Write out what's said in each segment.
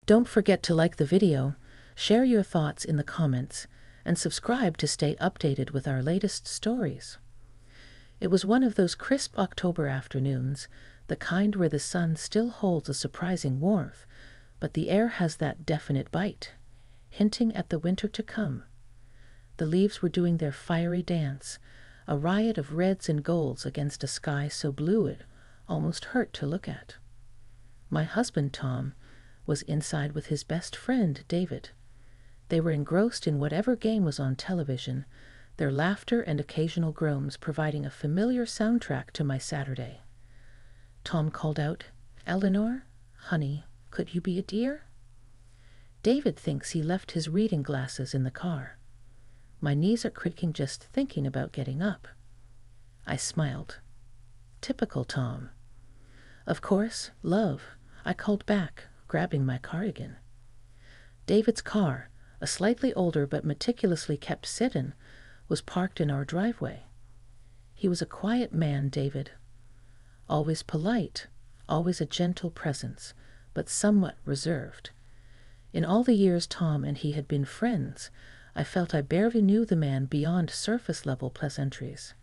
Don't forget to like the video, share your thoughts in the comments, and subscribe to stay updated with our latest stories. It was one of those crisp October afternoons, the kind where the sun still holds a surprising warmth, but the air has that definite bite, hinting at the winter to come. The leaves were doing their fiery dance, a riot of reds and golds against a sky so blue it almost hurt to look at. My husband, Tom, was inside with his best friend, David. They were engrossed in whatever game was on television, their laughter and occasional groans providing a familiar soundtrack to my Saturday. Tom called out, "Eleanor, honey, could you be a dear?" David thinks he left his reading glasses in the car. My knees are creaking just thinking about getting up. I smiled. Typical Tom. "Of course, love," I called back, grabbing my cardigan. David's car, a slightly older but meticulously kept sit-in, was parked in our driveway. He was a quiet man, David. Always polite, always a gentle presence, but somewhat reserved. In all the years Tom and he had been friends, I felt I barely knew the man beyond surface-level pleasantries.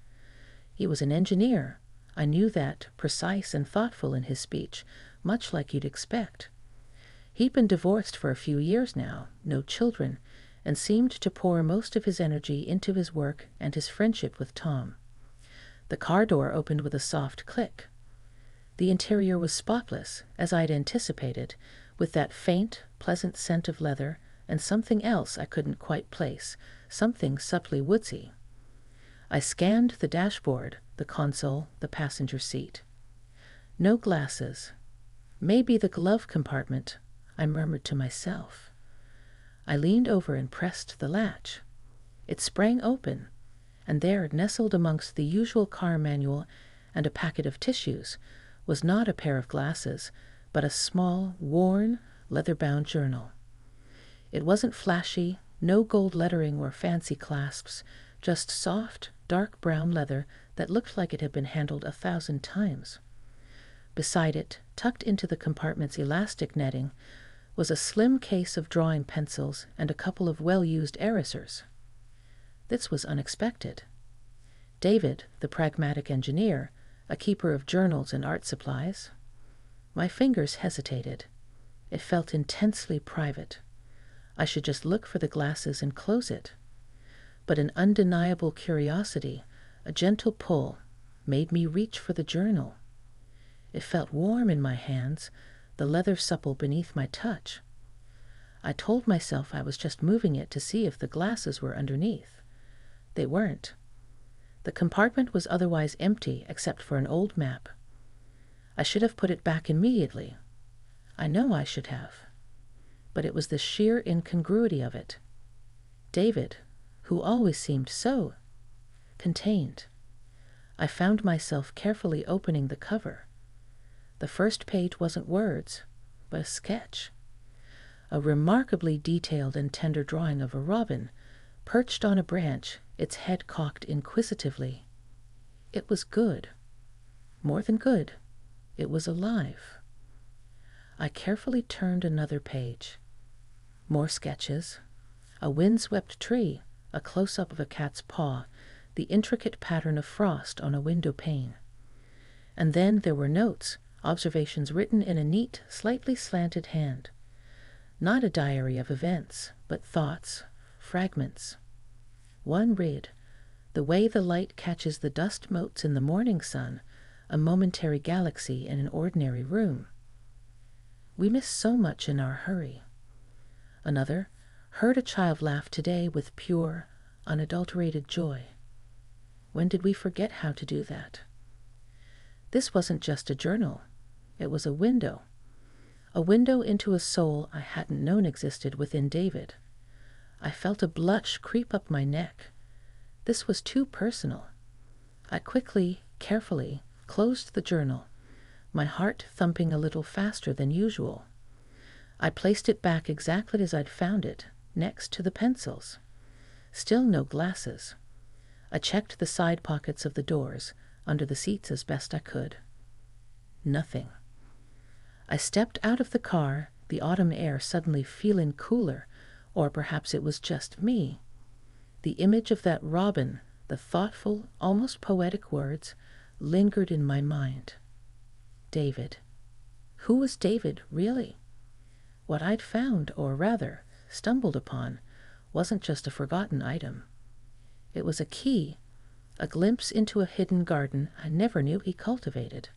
He was an engineer. I knew that, precise and thoughtful in his speech, much like you'd expect. He'd been divorced for a few years now, no children, and seemed to pour most of his energy into his work and his friendship with Tom. The car door opened with a soft click. The interior was spotless, as I'd anticipated, with that faint, pleasant scent of leather and something else I couldn't quite place, something subtly woodsy. I scanned the dashboard, the console, the passenger seat. No glasses. Maybe the glove compartment, I murmured to myself. I leaned over and pressed the latch. It sprang open, and there, nestled amongst the usual car manual and a packet of tissues, was not a pair of glasses, but a small, worn, leather-bound journal. It wasn't flashy, no gold lettering or fancy clasps, just soft, dark brown leather that looked like it had been handled 1,000 times. Beside it, tucked into the compartment's elastic netting, was a slim case of drawing pencils and a couple of well-used erasers. This was unexpected. David, the pragmatic engineer, a keeper of journals and art supplies. My fingers hesitated. It felt intensely private. I should just look for the glasses and close it. But an undeniable curiosity, a gentle pull, made me reach for the journal. It felt warm in my hands, the leather supple beneath my touch. I told myself I was just moving it to see if the glasses were underneath. They weren't. The compartment was otherwise empty except for an old map. I should have put it back immediately. I know I should have. But it was the sheer incongruity of it. David, who always seemed so contained. I found myself carefully opening the cover. The first page wasn't words, but a sketch. A remarkably detailed and tender drawing of a robin, perched on a branch, its head cocked inquisitively. It was good. More than good. It was alive. I carefully turned another page. More sketches. A windswept tree, a close-up of a cat's paw, the intricate pattern of frost on a window pane. And then there were notes, observations written in a neat, slightly slanted hand. Not a diary of events, but thoughts, fragments. One read, "The way the light catches the dust motes in the morning sun, a momentary galaxy in an ordinary room. We miss so much in our hurry." Another, "Heard a child laugh today with pure, unadulterated joy. When did we forget how to do that?" This wasn't just a journal. It was a window into a soul I hadn't known existed within David. I felt a blush creep up my neck. This was too personal. I quickly, carefully, closed the journal, my heart thumping a little faster than usual. I placed it back exactly as I'd found it, next to the pencils. Still no glasses. I checked the side pockets of the doors, under the seats as best I could. Nothing. I stepped out of the car the autumn air suddenly feeling cooler, or perhaps it was just me. The image of that robin, the thoughtful, almost poetic words, lingered in my mind. David. Who was David, really? What I'd found, or rather, stumbled upon, wasn't just a forgotten item. It was a key, a glimpse into a hidden garden I never knew he cultivated.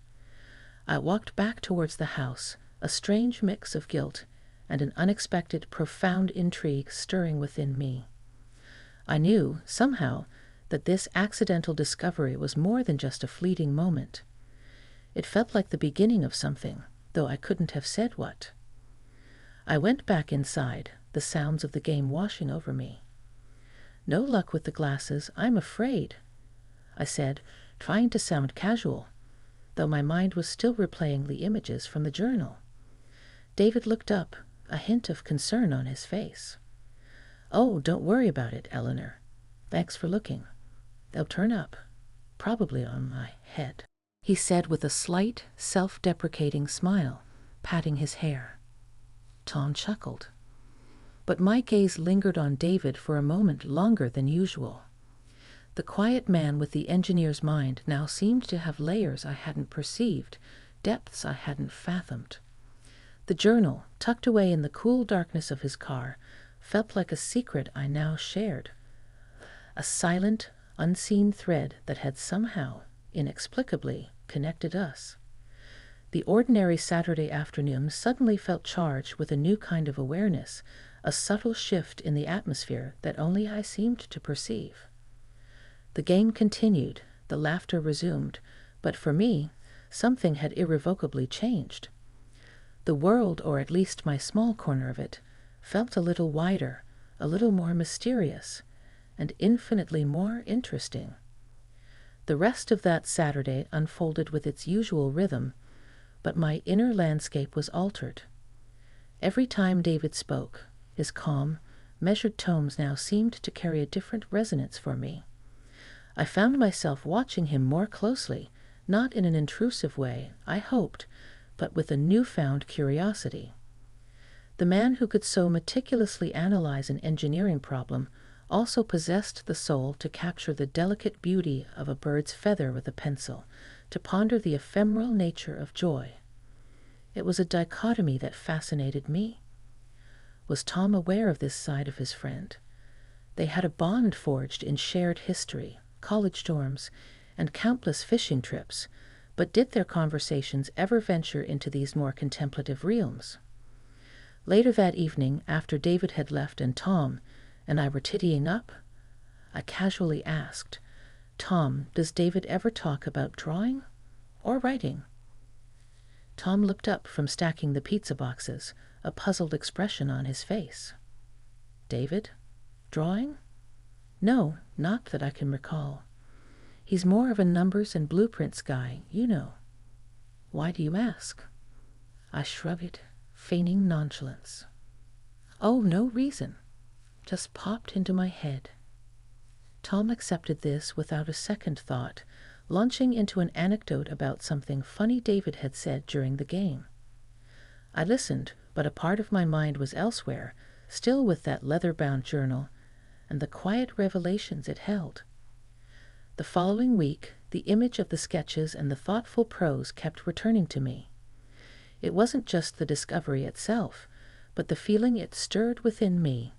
I walked back towards the house, a strange mix of guilt and an unexpected, profound intrigue stirring within me. I knew, somehow, that this accidental discovery was more than just a fleeting moment. It felt like the beginning of something, though I couldn't have said what. I went back inside, the sounds of the game washing over me. "No luck with the glasses, I'm afraid," I said, trying to sound casual, though my mind was still replaying the images from the journal. David looked up, a hint of concern on his face. "Oh, don't worry about it, Eleanor. Thanks for looking. They'll turn up, probably on my head," he said with a slight, self-deprecating smile, patting his hair. Tom chuckled. But my gaze lingered on David for a moment longer than usual. The quiet man with the engineer's mind now seemed to have layers I hadn't perceived, depths I hadn't fathomed. The journal, tucked away in the cool darkness of his car, felt like a secret I now shared. A silent, unseen thread that had somehow, inexplicably, connected us. The ordinary Saturday afternoon suddenly felt charged with a new kind of awareness, a subtle shift in the atmosphere that only I seemed to perceive. The game continued, the laughter resumed, but for me, something had irrevocably changed. The world, or at least my small corner of it, felt a little wider, a little more mysterious, and infinitely more interesting. The rest of that Saturday unfolded with its usual rhythm, but my inner landscape was altered. Every time David spoke, his calm, measured tones now seemed to carry a different resonance for me. I found myself watching him more closely, not in an intrusive way, I hoped, but with a newfound curiosity. The man who could so meticulously analyze an engineering problem also possessed the soul to capture the delicate beauty of a bird's feather with a pencil, to ponder the ephemeral nature of joy. It was a dichotomy that fascinated me. Was Tom aware of this side of his friend? They had a bond forged in shared history, college dorms, and countless fishing trips, but did their conversations ever venture into these more contemplative realms? Later that evening, after David had left and Tom and I were tiddying up, I casually asked, "Tom, does David ever talk about drawing or writing?" Tom looked up from stacking the pizza boxes, a puzzled expression on his face. "David? Drawing? No, not that I can recall. He's more of a numbers and blueprints guy, you know." "Why do you ask?" I shrugged, feigning nonchalance. "Oh, no reason. Just popped into my head." Tom accepted this without a second thought, launching into an anecdote about something funny David had said during the game. I listened, but a part of my mind was elsewhere, still with that leather-bound journal and the quiet revelations it held. The following week, the image of the sketches and the thoughtful prose kept returning to me. It wasn't just the discovery itself, but the feeling it stirred within me,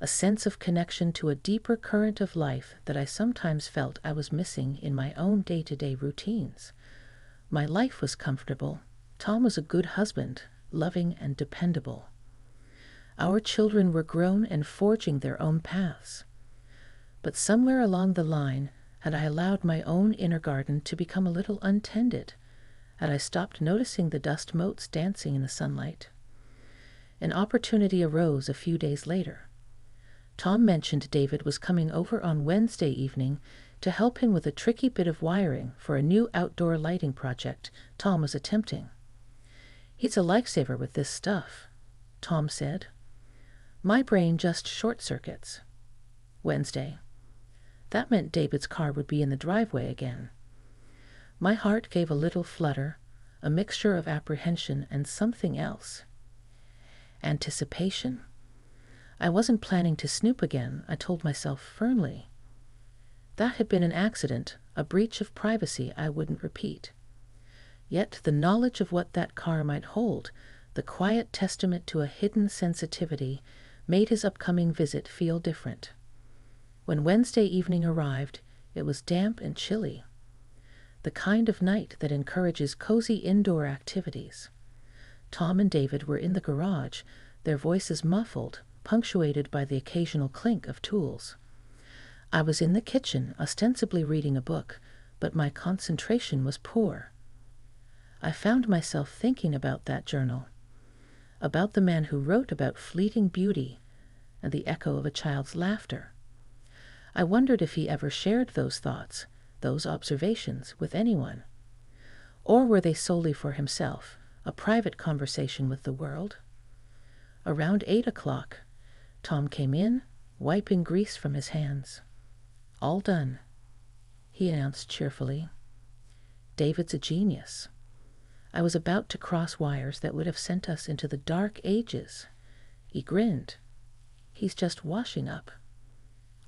a sense of connection to a deeper current of life that I sometimes felt I was missing in my own day-to-day routines. My life was comfortable. Tom was a good husband, loving and dependable. Our children were grown and forging their own paths. But somewhere along the line, had I allowed my own inner garden to become a little untended? Had I stopped noticing the dust motes dancing in the sunlight? An opportunity arose a few days later. Tom mentioned David was coming over on Wednesday evening to help him with a tricky bit of wiring for a new outdoor lighting project Tom was attempting. "He's a lifesaver with this stuff," Tom said. My brain just short-circuits. Wednesday. That meant David's car would be in the driveway again. My heart gave a little flutter, a mixture of apprehension and something else. Anticipation? I wasn't planning to snoop again, I told myself firmly. That had been an accident, a breach of privacy I wouldn't repeat. Yet the knowledge of what that car might hold, the quiet testament to a hidden sensitivity, made his upcoming visit feel different. When Wednesday evening arrived, it was damp and chilly. The kind of night that encourages cozy indoor activities. Tom and David were in the garage, their voices muffled, punctuated by the occasional clink of tools. I was in the kitchen, ostensibly reading a book, but my concentration was poor. I found myself thinking about that journal, about the man who wrote about fleeting beauty and the echo of a child's laughter. I wondered if he ever shared those thoughts, those observations, with anyone. Or were they solely for himself, a private conversation with the world? Around 8 o'clock, Tom came in, wiping grease from his hands. "All done," he announced cheerfully. "David's a genius." I was about to cross wires that would have sent us into the dark ages. He grinned. "He's just washing up."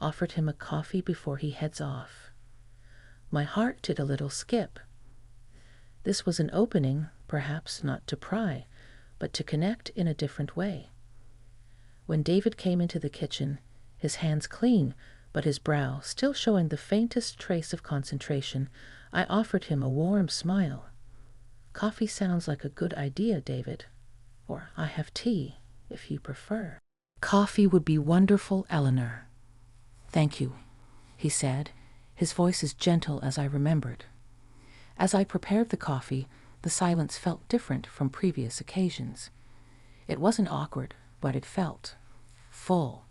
Offered him a coffee before he heads off. My heart did a little skip. This was an opening, perhaps not to pry, but to connect in a different way. When David came into the kitchen, his hands clean, but his brow still showing the faintest trace of concentration, I offered him a warm smile. "Coffee sounds like a good idea, David. Or I have tea, if you prefer." "Coffee would be wonderful, Eleanor." "Thank you," he said, his voice as gentle as I remembered. As I prepared the coffee, the silence felt different from previous occasions. It wasn't awkward, but it felt full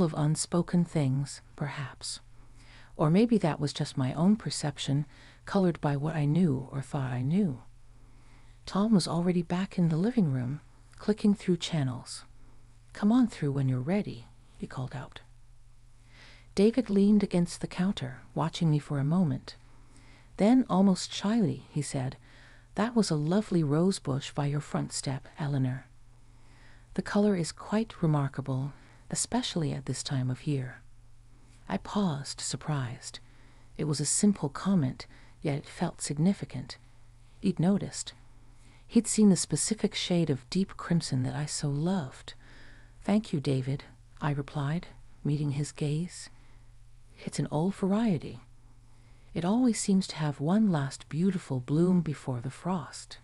of unspoken things, perhaps. Or maybe that was just my own perception, colored by what I knew or thought I knew. Tom was already back in the living room, clicking through channels. "Come on through when you're ready," he called out. David leaned against the counter, watching me for a moment. Then, almost shyly, he said, "That was a lovely rose bush by your front step, Eleanor. The color is quite remarkable, especially at this time of year." I paused, surprised. It was a simple comment, yet it felt significant. He'd noticed. He'd seen the specific shade of deep crimson that I so loved. "Thank you, David," I replied, meeting his gaze. "It's an old variety. It always seems to have one last beautiful bloom before the frost."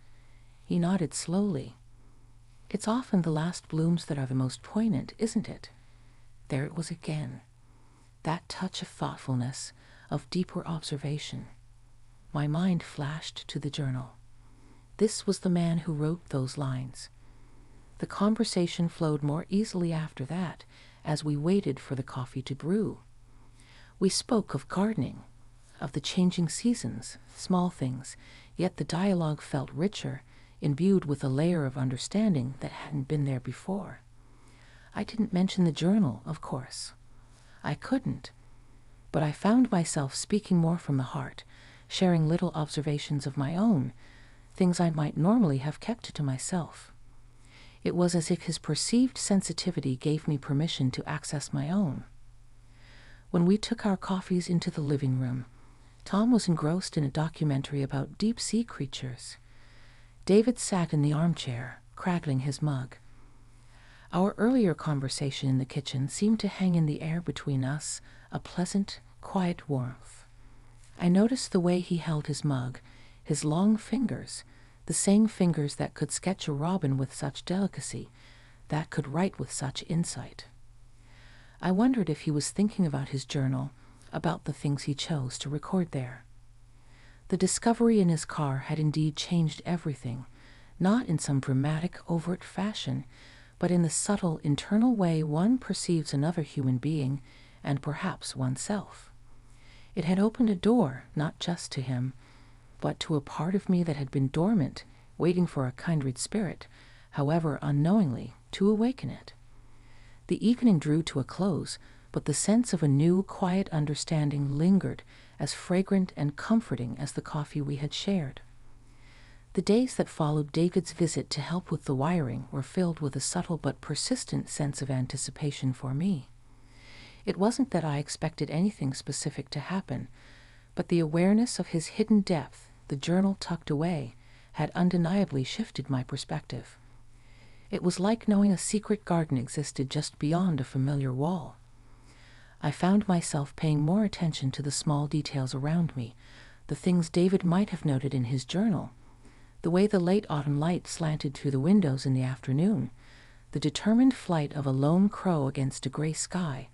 He nodded slowly. "It's often the last blooms that are the most poignant, isn't it?" There it was again. That touch of thoughtfulness, of deeper observation. My mind flashed to the journal. This was the man who wrote those lines. The conversation flowed more easily after that, as we waited for the coffee to brew. We spoke of gardening, of the changing seasons, small things, yet the dialogue felt richer, imbued with a layer of understanding that hadn't been there before. I didn't mention the journal, of course. I couldn't, but I found myself speaking more from the heart, sharing little observations of my own, things I might normally have kept to myself. It was as if his perceived sensitivity gave me permission to access my own. When we took our coffees into the living room, Tom was engrossed in a documentary about deep-sea creatures. David sat in the armchair, cradling his mug. Our earlier conversation in the kitchen seemed to hang in the air between us, a pleasant, quiet warmth. I noticed the way he held his mug, his long fingers, the same fingers that could sketch a robin with such delicacy, that could write with such insight. I wondered if he was thinking about his journal, about the things he chose to record there. The discovery in his car had indeed changed everything, not in some dramatic, overt fashion, but in the subtle, internal way one perceives another human being, and perhaps oneself. It had opened a door, not just to him, but to a part of me that had been dormant, waiting for a kindred spirit, however unknowingly, to awaken it. The evening drew to a close, but the sense of a new, quiet understanding lingered, as fragrant and comforting as the coffee we had shared. The days that followed David's visit to help with the wiring were filled with a subtle but persistent sense of anticipation for me. It wasn't that I expected anything specific to happen, but the awareness of his hidden depth, the journal tucked away, had undeniably shifted my perspective. It was like knowing a secret garden existed just beyond a familiar wall. I found myself paying more attention to the small details around me, the things David might have noted in his journal, the way the late autumn light slanted through the windows in the afternoon, the determined flight of a lone crow against a gray sky,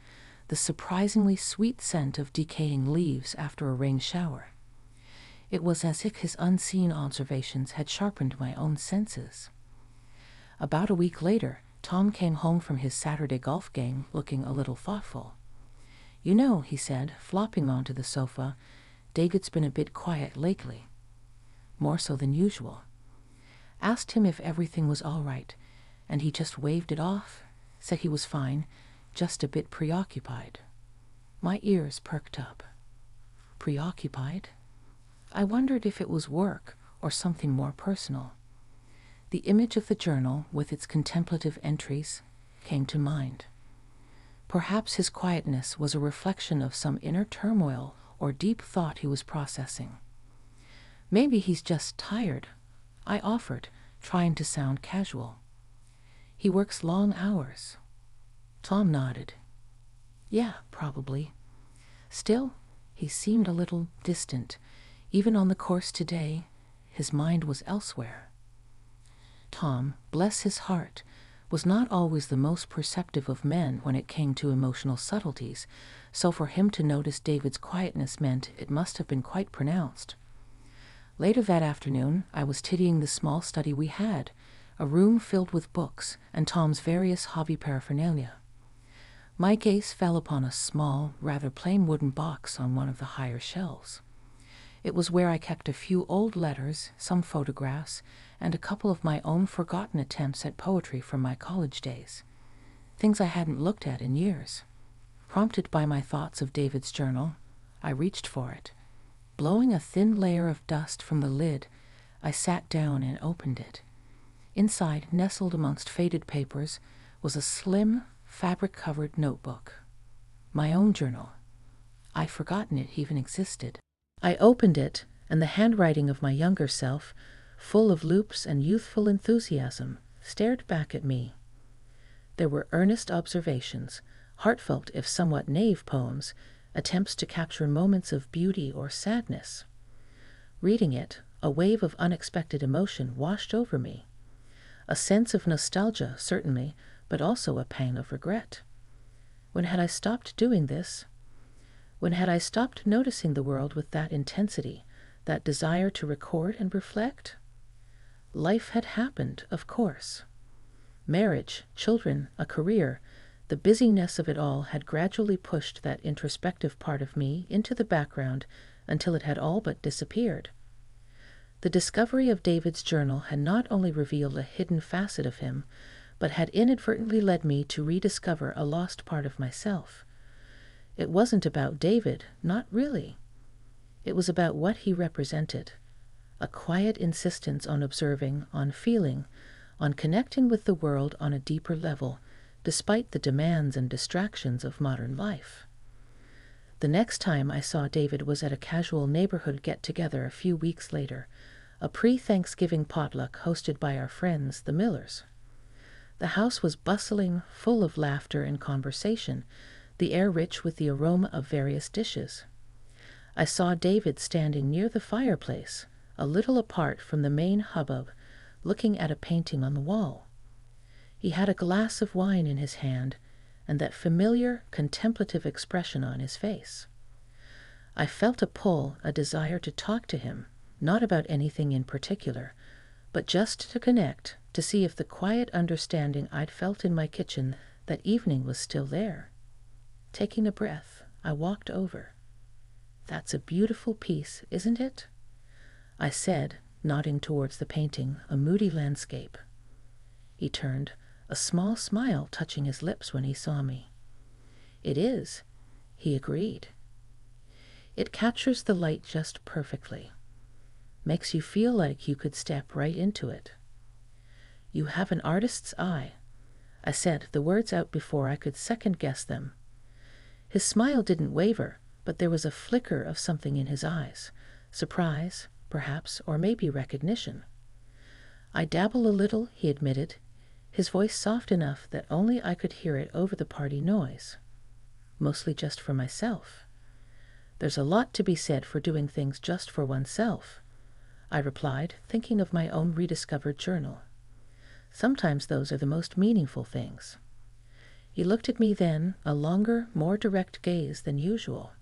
the surprisingly sweet scent of decaying leaves after a rain shower. It was as if his unseen observations had sharpened my own senses. About a week later, Tom came home from his Saturday golf game looking a little thoughtful. "You know," he said, flopping onto the sofa, "David's been a bit quiet lately. More so than usual. Asked him if everything was all right, and he just waved it off, said he was fine, just a bit preoccupied." My ears perked up. Preoccupied? I wondered if it was work or something more personal. The image of the journal, with its contemplative entries, came to mind. Perhaps his quietness was a reflection of some inner turmoil or deep thought he was processing. "Maybe he's just tired," I offered, trying to sound casual. "He works long hours." Tom nodded. "Yeah, probably." Still, he seemed a little distant. Even on the course today, his mind was elsewhere. Tom, bless his heart, was not always the most perceptive of men when it came to emotional subtleties, so for him to notice David's quietness meant it must have been quite pronounced. Later that afternoon, I was tidying the small study we had, a room filled with books and Tom's various hobby paraphernalia. My gaze fell upon a small, rather plain wooden box on one of the higher shelves. It was where I kept a few old letters, some photographs, and a couple of my own forgotten attempts at poetry from my college days. Things I hadn't looked at in years. Prompted by my thoughts of David's journal, I reached for it. Blowing a thin layer of dust from the lid, I sat down and opened it. Inside, nestled amongst faded papers, was a slim, fabric-covered notebook. My own journal. I'd forgotten it even existed. I opened it, and the handwriting of my younger self, full of loops and youthful enthusiasm, stared back at me. There were earnest observations, heartfelt if somewhat naive poems, attempts to capture moments of beauty or sadness. Reading it, a wave of unexpected emotion washed over me. A sense of nostalgia, certainly, but also a pang of regret. When had I stopped doing this? When had I stopped noticing the world with that intensity, that desire to record and reflect? Life had happened, of course. Marriage, children, a career, the busyness of it all had gradually pushed that introspective part of me into the background until it had all but disappeared. The discovery of David's journal had not only revealed a hidden facet of him, but had inadvertently led me to rediscover a lost part of myself. It wasn't about David, not really. It was about what he represented, a quiet insistence on observing, on feeling, on connecting with the world on a deeper level, despite the demands and distractions of modern life. The next time I saw David was at a casual neighborhood get-together a few weeks later, a pre-Thanksgiving potluck hosted by our friends, the Millers. The house was bustling, full of laughter and conversation, the air rich with the aroma of various dishes. I saw David standing near the fireplace, a little apart from the main hubbub, looking at a painting on the wall. He had a glass of wine in his hand, and that familiar, contemplative expression on his face. I felt a pull, a desire to talk to him, not about anything in particular, but just to connect, to see if the quiet understanding I'd felt in my kitchen that evening was still there. Taking a breath, I walked over. "That's a beautiful piece, isn't it?" I said, nodding towards the painting, a moody landscape. He turned, a small smile touching his lips when he saw me. "It is," he agreed. "It captures the light just perfectly. makes you feel like you could step right into it. You have an artist's eye. I said the words out before I could second-guess them. His smile didn't waver, but there was a flicker of something in his eyes. Surprise, perhaps, or maybe recognition. I dabble a little, he admitted, his voice soft enough that only I could hear it over the party noise. Mostly just for myself. There's a lot to be said for doing things just for oneself, I replied, thinking of my own rediscovered journal. Sometimes those are the most meaningful things. He looked at me then, a longer, more direct gaze than usual.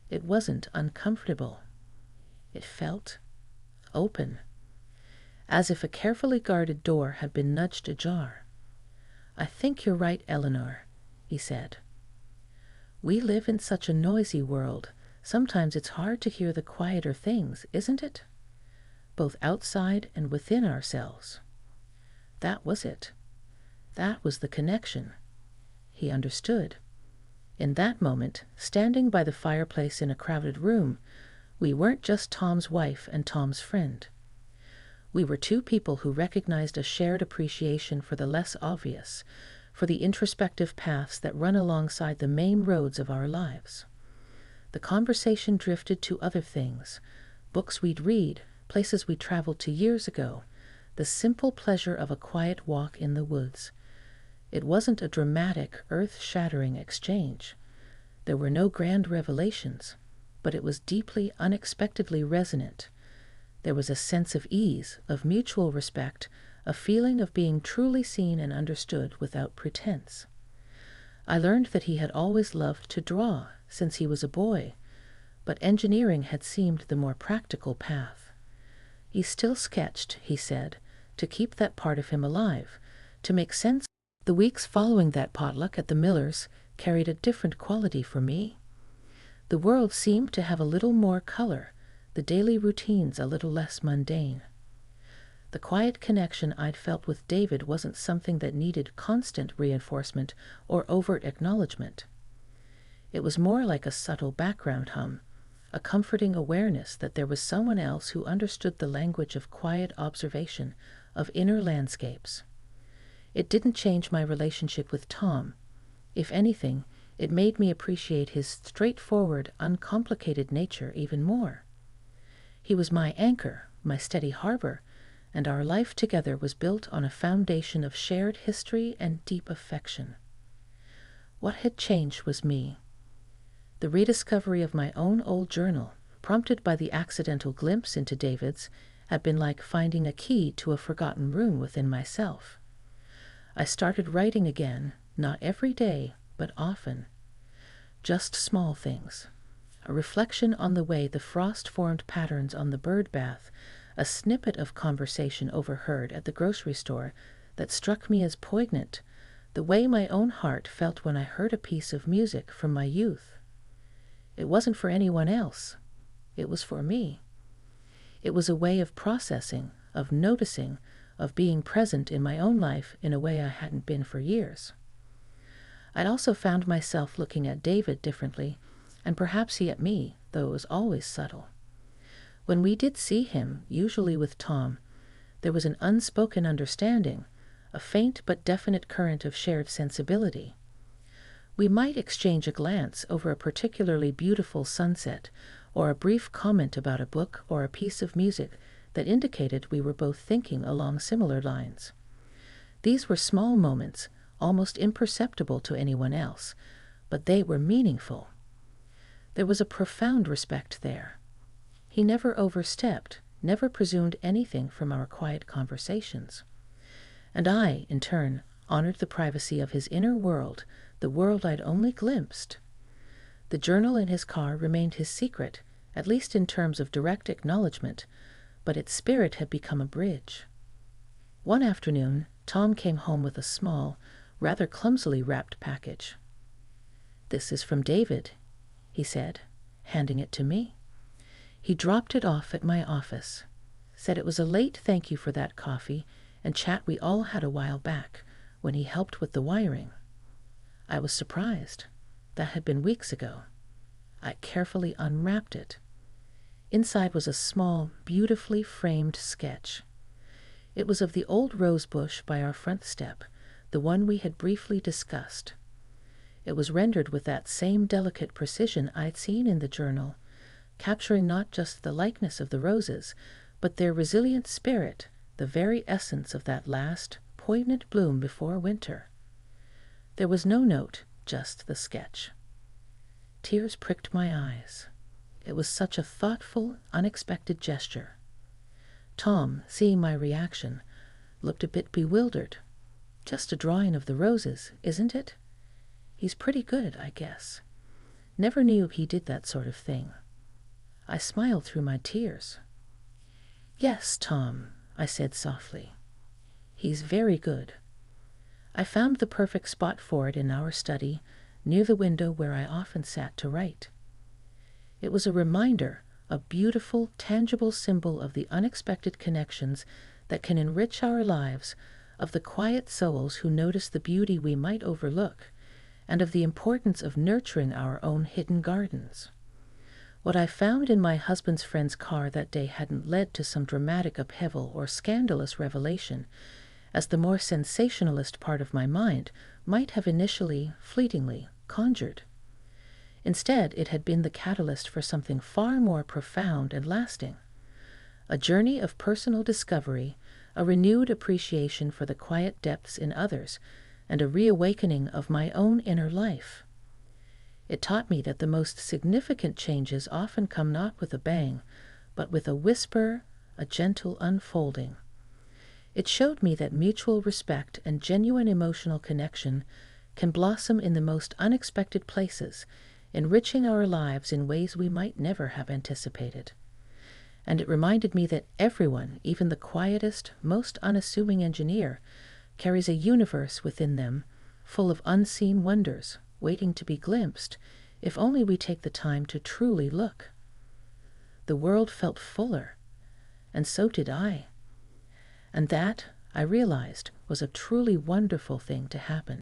It wasn't uncomfortable. It felt open, as if a carefully guarded door had been nudged ajar. I think you're right, Eleanor, he said. We live in such a noisy world. Sometimes it's hard to hear the quieter things, isn't it? Both outside and within ourselves. That was it. That was the connection. He understood. In that moment, standing by the fireplace in a crowded room, we weren't just Tom's wife and Tom's friend. We were two people who recognized a shared appreciation for the less obvious, for the introspective paths that run alongside the main roads of our lives. The conversation drifted to other things, books we'd read, places we traveled to years ago, the simple pleasure of a quiet walk in the woods. It wasn't a dramatic, earth-shattering exchange. There were no grand revelations, but it was deeply, unexpectedly resonant. There was a sense of ease, of mutual respect, a feeling of being truly seen and understood without pretense. I learned that he had always loved to draw since he was a boy, but engineering had seemed the more practical path. He still sketched, he said, to keep that part of him alive, to make sense. The weeks following that potluck at the Millers carried a different quality for me. The world seemed to have a little more color, the daily routines a little less mundane. The quiet connection I'd felt with David wasn't something that needed constant reinforcement or overt acknowledgement. It was more like a subtle background hum, a comforting awareness that there was someone else who understood the language of quiet observation, of inner landscapes. It didn't change my relationship with Tom. If anything, it made me appreciate his straightforward, uncomplicated nature even more. He was my anchor, my steady harbor, and our life together was built on a foundation of shared history and deep affection. What had changed was me. The rediscovery of my own old journal, prompted by the accidental glimpse into David's, had been like finding a key to a forgotten room within myself. I started writing again, not every day, but often. Just small things. A reflection on the way the frost formed patterns on the bird bath, a snippet of conversation overheard at the grocery store that struck me as poignant, the way my own heart felt when I heard a piece of music from my youth. It wasn't for anyone else. It was for me. It was a way of processing, of noticing, of being present in my own life in a way I hadn't been for years. I'd also found myself looking at David differently, and perhaps he at me, though it was always subtle. When we did see him, usually with Tom, there was an unspoken understanding, a faint but definite current of shared sensibility. We might exchange a glance over a particularly beautiful sunset, or a brief comment about a book or a piece of music that indicated we were both thinking along similar lines. These were small moments, almost imperceptible to anyone else, but they were meaningful. There was a profound respect there. He never overstepped, never presumed anything from our quiet conversations. And I, in turn, honored the privacy of his inner world, the world I'd only glimpsed. The journal in his car remained his secret, at least in terms of direct acknowledgement, but its spirit had become a bridge. One afternoon, Tom came home with a small, rather clumsily wrapped package. "This is from David," he said, handing it to me. He dropped it off at my office, said it was a late thank you for that coffee and chat we all had a while back when he helped with the wiring. I was surprised. That had been weeks ago. I carefully unwrapped it. Inside was a small, beautifully framed sketch. It was of the old rose bush by our front step, the one we had briefly discussed. It was rendered with that same delicate precision I'd seen in the journal, capturing not just the likeness of the roses, but their resilient spirit, the very essence of that last, poignant bloom before winter. There was no note, just the sketch. Tears pricked my eyes. It was such a thoughtful, unexpected gesture. Tom, seeing my reaction, looked a bit bewildered. Just a drawing of the roses, isn't it? He's pretty good, I guess. Never knew he did that sort of thing. I smiled through my tears. Yes, Tom, I said softly. He's very good. I found the perfect spot for it in our study, near the window where I often sat to write. It was a reminder, a beautiful, tangible symbol of the unexpected connections that can enrich our lives, of the quiet souls who notice the beauty we might overlook, and of the importance of nurturing our own hidden gardens. What I found in my husband's friend's car that day hadn't led to some dramatic upheaval or scandalous revelation, as the more sensationalist part of my mind might have initially, fleetingly, conjured. Instead, it had been the catalyst for something far more profound and lasting. A journey of personal discovery, a renewed appreciation for the quiet depths in others, and a reawakening of my own inner life. It taught me that the most significant changes often come not with a bang, but with a whisper, a gentle unfolding. It showed me that mutual respect and genuine emotional connection can blossom in the most unexpected places, enriching our lives in ways we might never have anticipated. And it reminded me that everyone, even the quietest, most unassuming engineer, carries a universe within them full of unseen wonders, waiting to be glimpsed, if only we take the time to truly look. The world felt fuller, and so did I. And that, I realized, was a truly wonderful thing to happen.